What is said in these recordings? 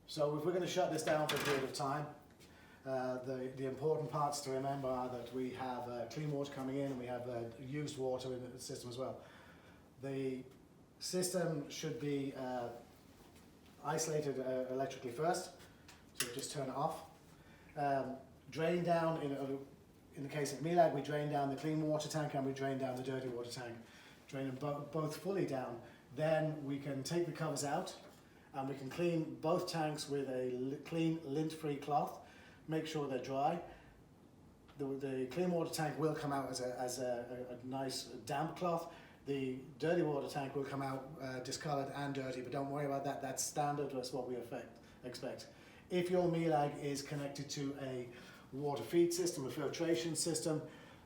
So if we're going to shut this down for a period of time, the important parts to remember are that we have clean water coming in and we have used water in the system as well. The system should be isolated electrically first, so just turn it off. Drain down, in the case of MELAG, we drain down the clean water tank and we drain down the dirty water tank. Drain them both fully down. Then we can take the covers out and we can clean both tanks with a clean lint-free cloth. Make sure they're dry. The clean water tank will come out as a nice damp cloth. The dirty water tank will come out discoloured and dirty, but don't worry about that. That's standard. That's what we expect. If your MELAG is connected to a water feed system, a filtration system,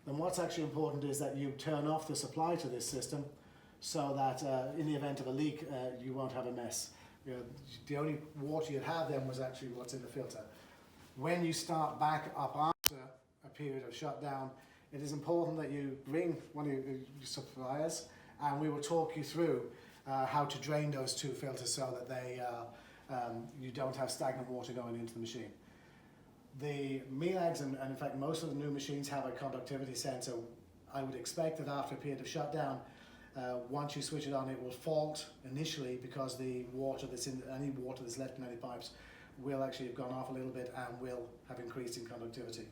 then what's actually important is that you turn off the supply to this system so that in the event of a leak, you won't have a mess. The only water you'd have then was actually what's in the filter. When you start back up after a period of shutdown, it is important that you bring one of your suppliers and we will talk you through how to drain those two filters so that you don't have stagnant water going into the machine. The MELAGs, and in fact most of the new machines have a conductivity sensor. I would expect that after a period of shutdown, once you switch it on, it will fault initially because the water that's in any water that's left in any pipes will actually have gone off a little bit and will have increased in conductivity.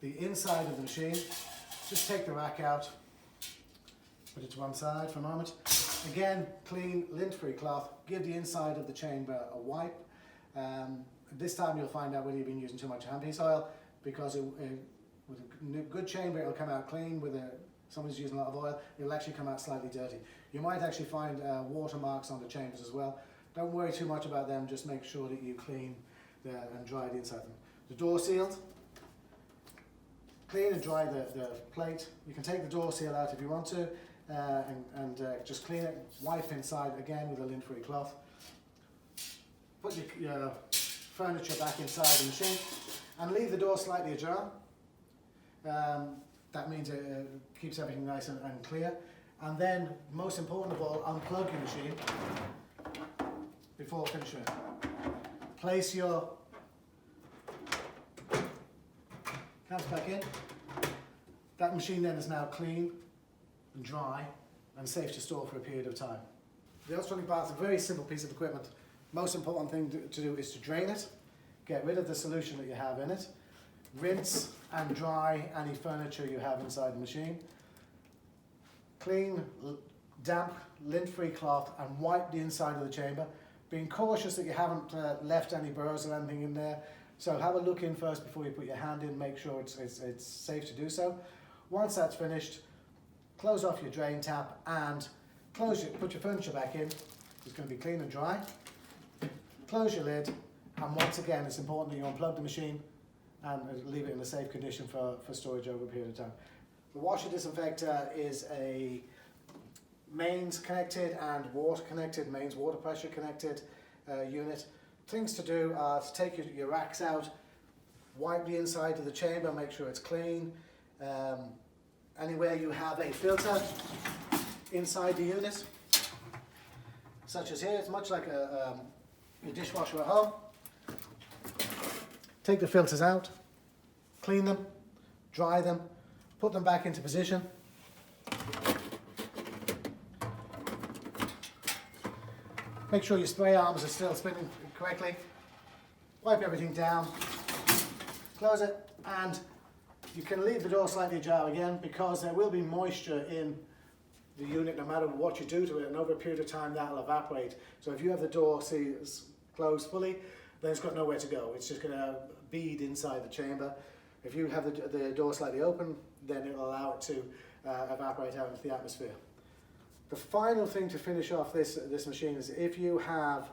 The inside of the machine, just take the rack out, put it to one side for a moment. Again, clean, lint-free cloth. Give the inside of the chamber a wipe. This time you'll find out whether you've been using too much handpiece oil, because with a good chamber it'll come out clean. With someone's using a lot of oil, it'll actually come out slightly dirty. You might actually find watermarks on the chambers as well. Don't worry too much about them, just make sure that you clean and dry the inside of them. The door sealed, clean and dry the plate. You can take the door seal out if you want to and just clean it, wipe inside again with a lint-free cloth. Put your furniture back inside the machine and leave the door slightly ajar. That means it keeps everything nice and clear. And then, most important of all, unplug your machine before finishing it. Place your caps back in. That machine then is now clean and dry and safe to store for a period of time. The electronic bath is a very simple piece of equipment. Most important thing to do is to drain it, get rid of the solution that you have in it, rinse and dry any furniture you have inside the machine, clean, damp, lint-free cloth and wipe the inside of the chamber, being cautious that you haven't left any burrs or anything in there. So have a look in first before you put your hand in, make sure it's safe to do so. Once that's finished, close off your drain tap and put your furniture back in. It's going to be clean and dry. Close your lid, and once again it's important that you unplug the machine and leave it in a safe condition for storage over a period of time. The washer disinfector is a mains connected and water connected, mains water pressure connected unit. Things to do are to take your racks out, wipe the inside of the chamber, make sure it's clean. Anywhere you have a filter inside the unit, such as here, it's much like your dishwasher at home. Take the filters out, clean them, dry them, put them back into position. Make sure your spray arms are still spinning correctly. Wipe everything down, close it, and you can leave the door slightly ajar again because there will be moisture in the unit no matter what you do to it, and over a period of time that will evaporate. So if you have the door closed fully, then it's got nowhere to go. It's just going to bead inside the chamber. If you have the door slightly open, then it will allow it to evaporate out into the atmosphere. The final thing to finish off this machine is if you have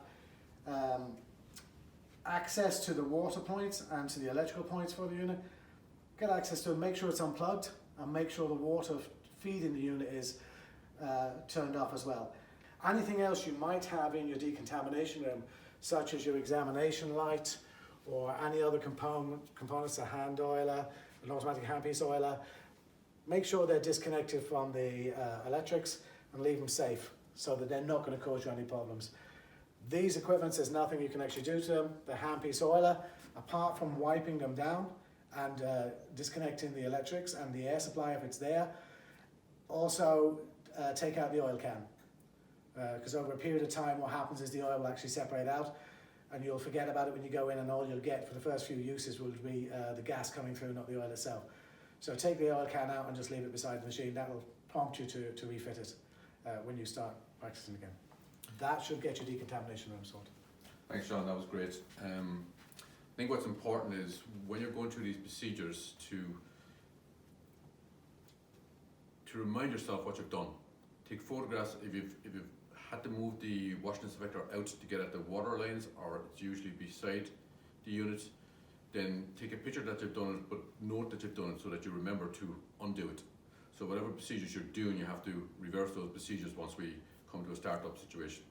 access to the water points and to the electrical points for the unit, get access to them, make sure it's unplugged and make sure the water feed in the unit is turned off as well. Anything else you might have in your decontamination room, such as your examination light or any other components, a hand oiler, an automatic handpiece oiler, make sure they're disconnected from the electrics and leave them safe so that they're not going to cause you any problems. These equipments, there's nothing you can actually do to them. The handpiece oiler, apart from wiping them down and disconnecting the electrics and the air supply if it's there, also take out the oil can. Because over a period of time what happens is the oil will actually separate out and you'll forget about it when you go in, and all you'll get for the first few uses will be the gas coming through, not the oil itself. So take the oil can out and just leave it beside the machine. That will prompt you to refit it when you start practicing again. That should get your decontamination room sorted. Thanks, Sean, that was great. I think what's important is when you're going through these procedures to remind yourself what you've done. Take photographs. If you've had to move the wash disinfector out to get at the water lines, or it's usually beside the unit, then take a picture that you've done it, but note that you've done it so that you remember to undo it. So whatever procedures you're doing, you have to reverse those procedures once we come to a start-up situation.